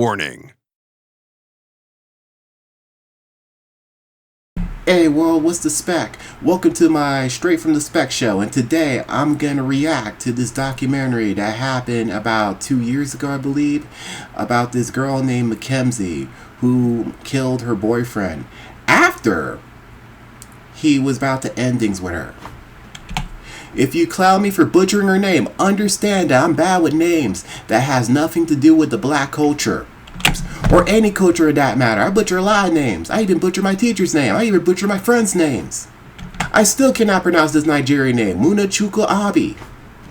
Warning. Hey world, what's the spec? Welcome to my Straight from the Spec show, and today I'm gonna react to this documentary that happened about 2 years ago, I believe, about this girl named Mackenzie who killed her boyfriend after he was about to end things with her. If you clown me for butchering her name, understand that I'm bad with names that has nothing to do with the black culture. Or any culture of that matter. I butcher a lot of names. I even butcher my teacher's name. I even butcher my friends' names. I still cannot pronounce this Nigerian name. Munachukwu Abi.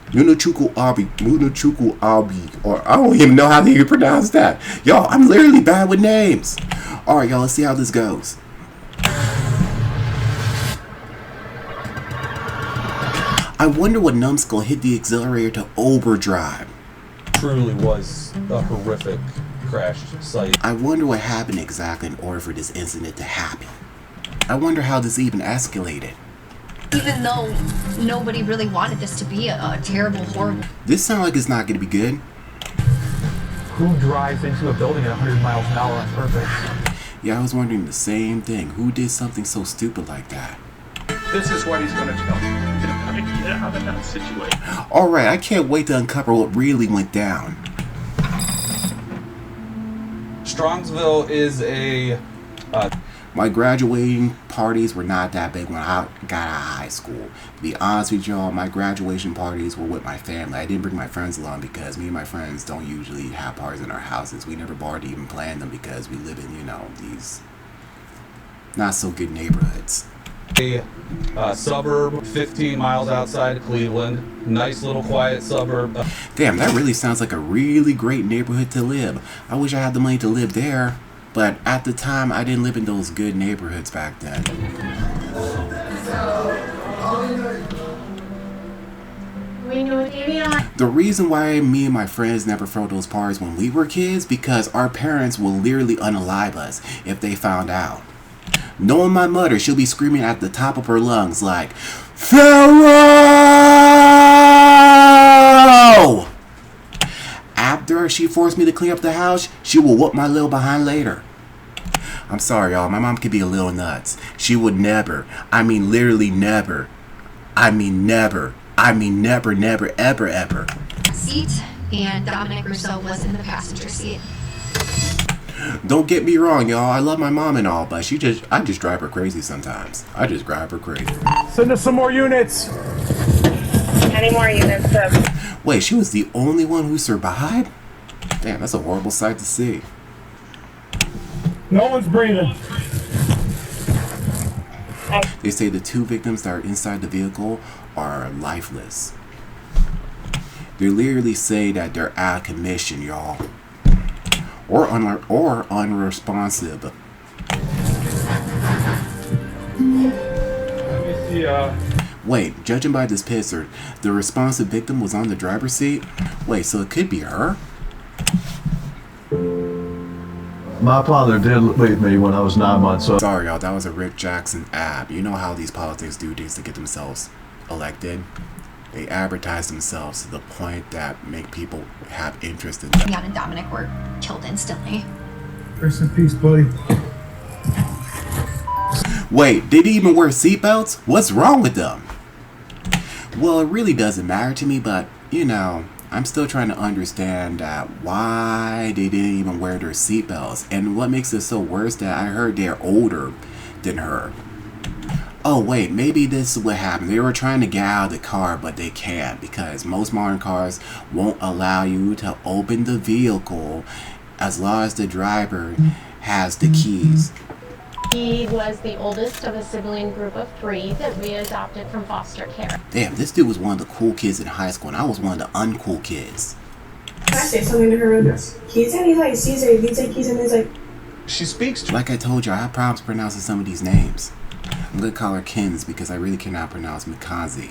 Munachukwu Abi. Munachukwu Abi. Or I don't even know how to even pronounce that. Y'all, I'm literally bad with names. Alright, y'all, let's see how this goes. I wonder what numbskull hit the accelerator to overdrive. Truly was a horrific crash site. I wonder what happened exactly in order for this incident to happen. I wonder how this even escalated. Even though nobody really wanted this to be a terrible, horrible... This sounds like it's not going to be good. Who drives into a building at 100 miles an hour on purpose? Yeah, I was wondering the same thing. Who did something so stupid like that? This is what he's going to tell you. How to get out of that situation. Alright, I can't wait to uncover what really went down. Strongsville is a... My graduating parties were not that big when I got out of high school. To be honest with y'all, my graduation parties were with my family. I didn't bring my friends along because me and my friends don't usually have parties in our houses. We never bothered to even plan them because we live in, these not so good neighborhoods. A suburb 15 miles outside of Cleveland. Nice little quiet suburb. Damn, that really sounds like a really great neighborhood to live. I wish I had the money to live there, but at the time I didn't live in those good neighborhoods back then. The reason why me and my friends never throw those parties when we were kids because our parents will literally unalive us if they found out. Knowing my mother, she'll be screaming at the top of her lungs like, Pharaoh! After she forced me to clean up the house, she will whoop my little behind later. I'm sorry, y'all. My mom could be a little nuts. She would never, I mean literally never, never, ever. seat, and Dominic Rousseau was in the passenger seat. Don't get me wrong, y'all. I love my mom and all, but I just drive her crazy sometimes. I just drive her crazy. Send us some more units. Any more units, sir? Wait, she was the only one who survived? Damn, that's a horrible sight to see. No one's breathing. They say the two victims that are inside the vehicle are lifeless. They literally say that they're out of commission, y'all. Or unresponsive. Let me see, Wait, judging by this picture, the responsive victim was on the driver's seat? Wait, so it could be her? My father did leave me when I was 9 months old. Sorry, y'all, that was a Rick Jackson ad. You know how these politics do things to get themselves elected? They advertise themselves to the point that make people have interest in them. Jan and Dominic were killed instantly. Rest in peace, buddy. Wait, did he even wear seatbelts? What's wrong with them? Well, it really doesn't matter to me, but, I'm still trying to understand why they didn't even wear their seatbelts. And what makes it so worse that I heard they're older than her. Oh wait, maybe this is what happened. They were trying to get out of the car, but they can't because most modern cars won't allow you to open the vehicle as long as the driver has the keys. He was the oldest of a sibling group of 3 that we adopted from foster care. Damn, this dude was one of the cool kids in high school and I was one of the uncool kids. Can I say something to her? Yes. He's like Caesar, he's like... She speaks to... Like I told you, I have problems pronouncing some of these names. I'm gonna call her Kins because I really cannot pronounce Mackenzie.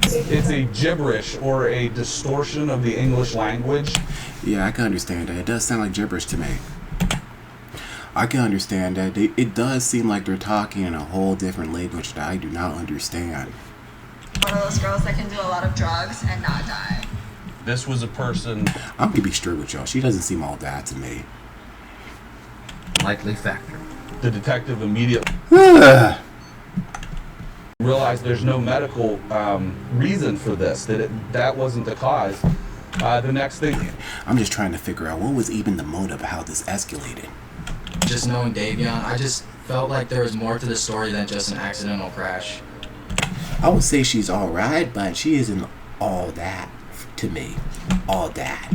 It's a gibberish or a distortion of the English language. Yeah, I can understand that. It does sound like gibberish to me. I can understand that. It does seem like they're talking in a whole different language that I do not understand. One of those girls that can do a lot of drugs and not die. This was a person... I'm gonna be straight with y'all. She doesn't seem all that to me. unlikely factor. The detective immediately realized there's no medical reason for this, that wasn't the cause. The next thing... I'm just trying to figure out what was even the motive of how this escalated. Just knowing Davion, I just felt like there was more to the story than just an accidental crash. I would say she's alright, but she isn't all that to me. All that.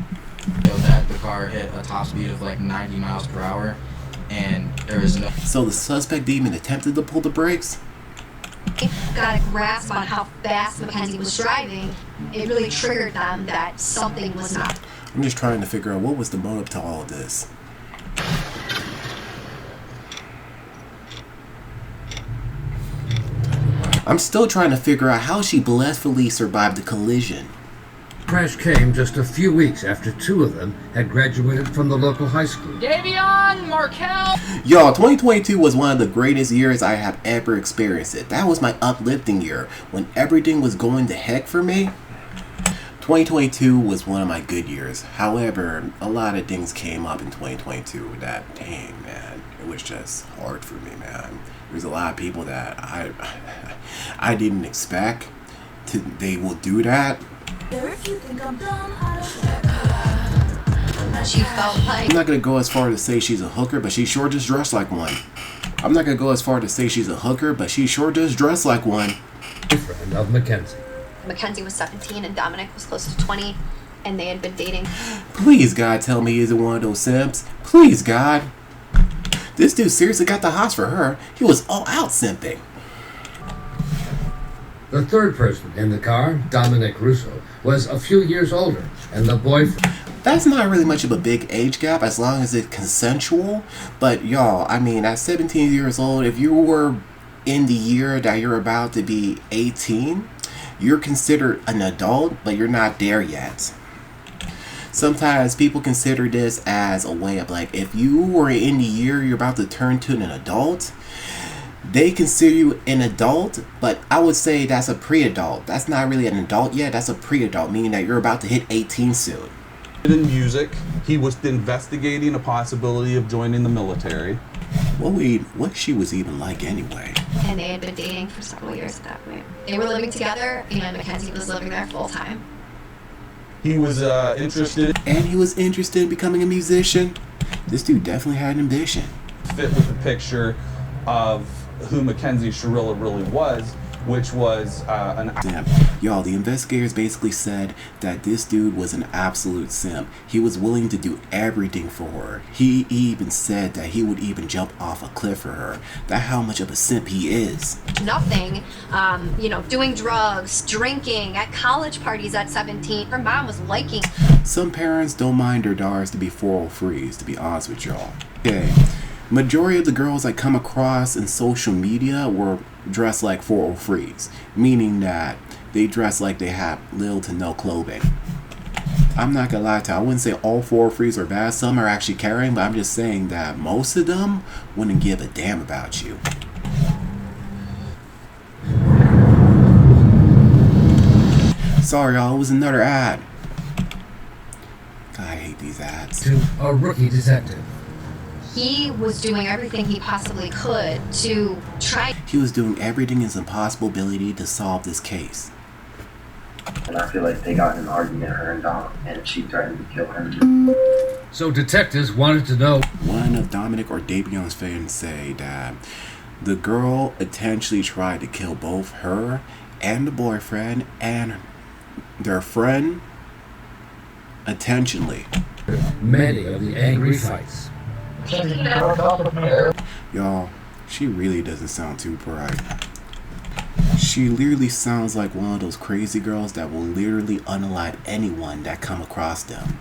That the car hit a top speed of like 90 miles per hour, and there was no... So the suspect even attempted to pull the brakes? They got a grasp on how fast Mackenzie was driving. It really triggered them that something was not. I'm just trying to figure out what was the motive to all of this. I'm still trying to figure out how she blissfully survived the collision. Crash came just a few weeks after two of them had graduated from the local high school. Davion, Markel! Y'all, 2022 was one of the greatest years I have ever experienced it. That was my uplifting year. When everything was going to heck for me, 2022 was one of my good years. However, a lot of things came up in 2022 that, dang, man, it was just hard for me, man. There's a lot of people that I didn't expect they will do that. She felt like... I'm not gonna go as far to say she's a hooker, but she sure just dressed like one. I'm not gonna go as far to say she's a hooker, but she sure does dress like one. Friend of Mackenzie. Mackenzie was 17 and Dominic was close to 20, and they had been dating. Please, God, tell me he isn't one of those simps. Please, God. This dude seriously got the hots for her. He was all out simping. The third person in the car, Dominic Russo, was a few years older, and the boyfriend... That's not really much of a big age gap as long as it's consensual. But y'all, I mean, at 17 years old, if you were in the year that you're about to be 18, you're considered an adult, but you're not there yet. Sometimes people consider this as a way of like, if you were in the year you're about to turn to an adult, they consider you an adult, but I would say that's a pre-adult. That's not really an adult yet, that's a pre-adult, meaning that you're about to hit 18 soon. In music, he was investigating a possibility of joining the military. What she was even like anyway. And they had been dating for several years at that point. They were living together, and Mackenzie was living there full time. He was interested. And he was interested in becoming a musician. This dude definitely had an ambition. Fit with the picture of who Mackenzie Shirilla really was, which was Y'all, the investigators basically said that this dude was an absolute simp. He was willing to do everything for her. He even said that he would even jump off a cliff for her. That's how much of a simp he is. Nothing, doing drugs, drinking, at college parties at 17. Her mom was liking. Some parents don't mind their daughters to be 403s, to be honest with y'all. Okay, majority of the girls I come across in social media were dressed like 403s, meaning that they dress like they have little to no clothing. I'm not gonna lie to you, I wouldn't say all 403s are bad. Some are actually caring, but I'm just saying that most of them wouldn't give a damn about you. Sorry y'all, it was another ad. God, I hate these ads. To a rookie detective. He was doing everything he possibly could to try. He was doing everything in his impossible ability to solve this case. And I feel like they got in an argument, her and Dom, and she threatened to kill him. So detectives wanted to know. One of Dominic or Davion's fans say that the girl intentionally tried to kill both her and the boyfriend and their friend intentionally. Many of the angry fights. Y'all, she really doesn't sound too bright. She literally sounds like one of those crazy girls that will literally unalive anyone that come across them.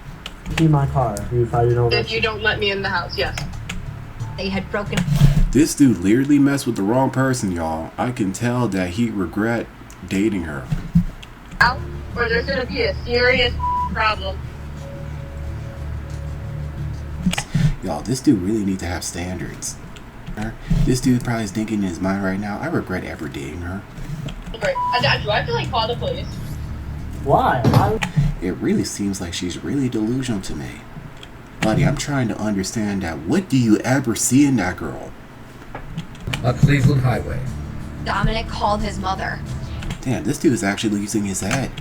Key my car if you don't let me in the house, yes. They had broken. This dude literally messed with the wrong person, y'all. I can tell that he regret dating her. Out, or there's gonna be a serious problem. Y'all, this dude really need to have standards. This dude probably is thinking in his mind right now, I regret ever dating her. Okay, do I have to call the police? Why? It really seems like she's really delusional to me. Buddy, I'm trying to understand that. What do you ever see in that girl? A Cleveland highway. Dominic called his mother. Damn, this dude is actually losing his head.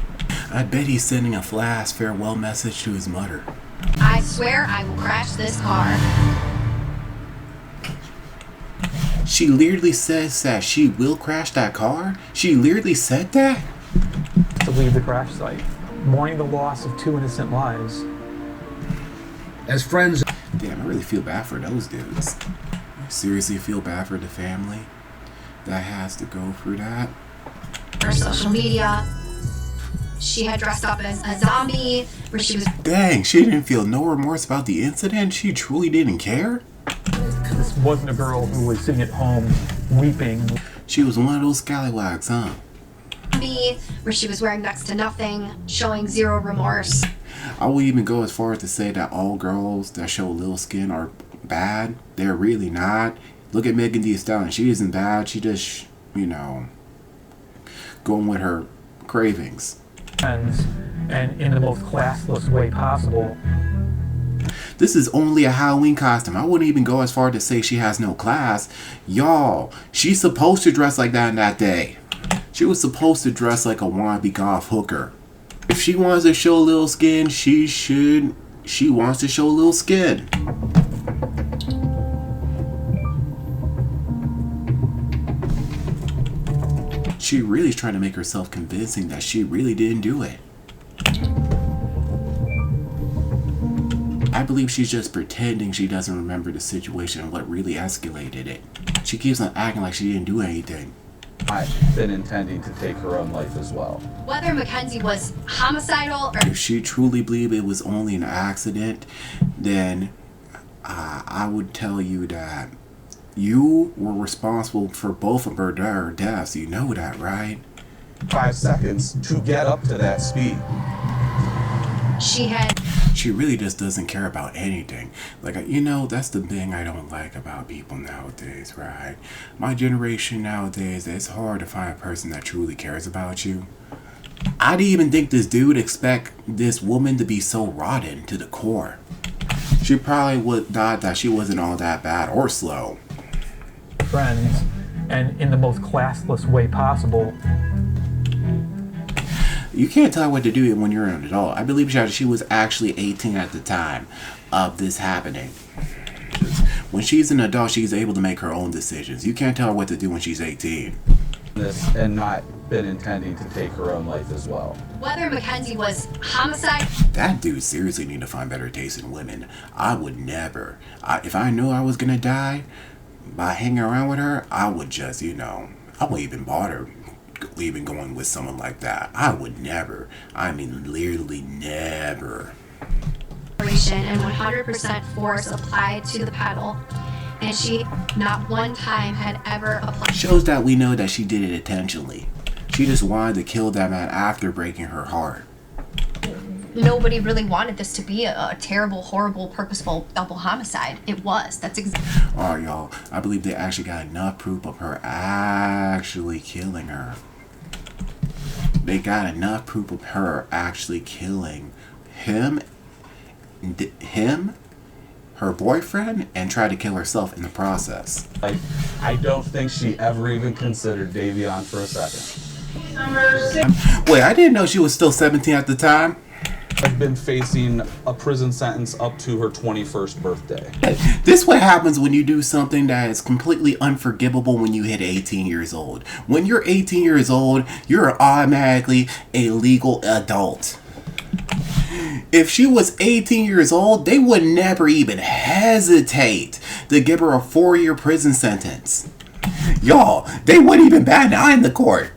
I bet he's sending a last farewell message to his mother. I swear I will crash this car. She literally says that she will crash that car? She literally said that? To leave the crash site, mourning the loss of 2 innocent lives. As friends... Damn, I really feel bad for those dudes. I seriously feel bad for the family that has to go through that. Her social media. She had dressed up as a zombie, where she was... Dang, she didn't feel no remorse about the incident? She truly didn't care? This wasn't a girl who was sitting at home weeping. She was one of those scallywags, huh? Where she was wearing next to nothing, showing zero remorse. I would even go as far as to say that all girls that show little skin are bad. They're really not. Look at Megan Thee Stallion. She isn't bad. She just, you know, going with her cravings. And in the most classless way possible. This is only a Halloween costume. I wouldn't even go as far to say she has no class. Y'all, she's supposed to dress like that in that day. She was supposed to dress like a wannabe goth hooker. If she wants to show a little skin, she should. She wants to show a little skin. She really is trying to make herself convincing that she really didn't do it. I believe she's just pretending she doesn't remember the situation and what really escalated it. She keeps on acting like she didn't do anything. I've been intending to take her own life as well. Whether Mackenzie was homicidal or... If she truly believed it was only an accident, then I would tell you that you were responsible for both of her deaths. You know that, right? 5 seconds to get up to that speed. She really just doesn't care about anything. Like, you know, that's the thing I don't like about people nowadays, right? My generation nowadays, it's hard to find a person that truly cares about you. I didn't even think this dude expect this woman to be so rotten to the core. She probably would thought that she wasn't all that bad or slow. Friends, and in the most classless way possible. You can't tell her what to do when you're an adult. I believe she was actually 18 at the time of this happening. When she's an adult, she's able to make her own decisions. You can't tell her what to do when she's 18. And not been intending to take her own life as well. Whether Mackenzie was homicide... That dude seriously need to find better taste in women. I would never. If I knew I was gonna die by hanging around with her, I would just, you know, I wouldn't even bother even going with someone like that. I would never. I mean, literally never. And 100% force applied to the pedal, and she not one time had ever applied. Shows that we know that she did it intentionally. She just wanted to kill that man after breaking her heart. Nobody really wanted this to be a terrible, horrible, purposeful double homicide. It was. That's exactly. Alright, y'all. I believe they actually got enough proof of her actually killing her. They got enough proof of her actually killing him, her boyfriend, and tried to kill herself in the process. I don't think she ever even considered Davion for a second. Wait, I didn't know she was still 17 at the time. I've been facing a prison sentence up to her 21st birthday. This what happens when you do something that is completely unforgivable when you hit 18 years old. When you're 18 years old, you're automatically a legal adult. If she was 18 years old, they would never even hesitate to give her a 4-year prison sentence. Y'all, they wouldn't even bat an eye in the court.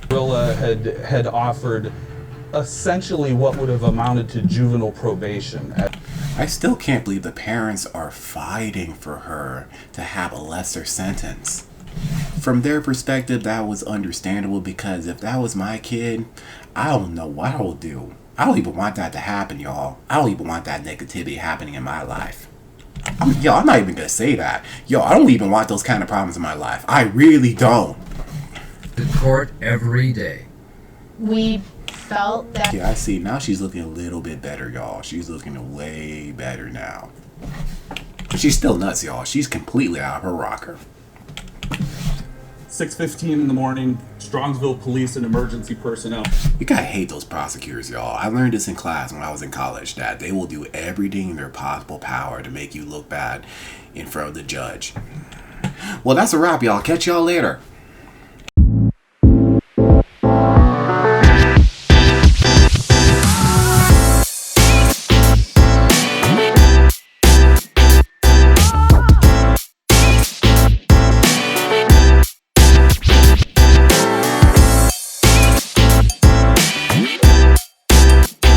Rilla had offered essentially what would have amounted to juvenile probation. I still can't believe the parents are fighting for her to have a lesser sentence. From their perspective, that was understandable, because if that was my kid, I don't know what I would do. I don't even want that to happen, y'all. I don't even want that negativity happening in my life. I'm not even gonna say that. Yo, I don't even want those kind of problems in my life. I really don't. To court every day. We felt that. Yeah, I see. Now she's looking a little bit better, y'all. She's looking way better now. But she's still nuts, y'all. She's completely out of her rocker. 6:15 in the morning, Strongsville police and emergency personnel. You gotta hate those prosecutors, y'all. I learned this in class when I was in college, that they will do everything in their possible power to make you look bad in front of the judge. Well, that's a wrap, y'all. Catch y'all later.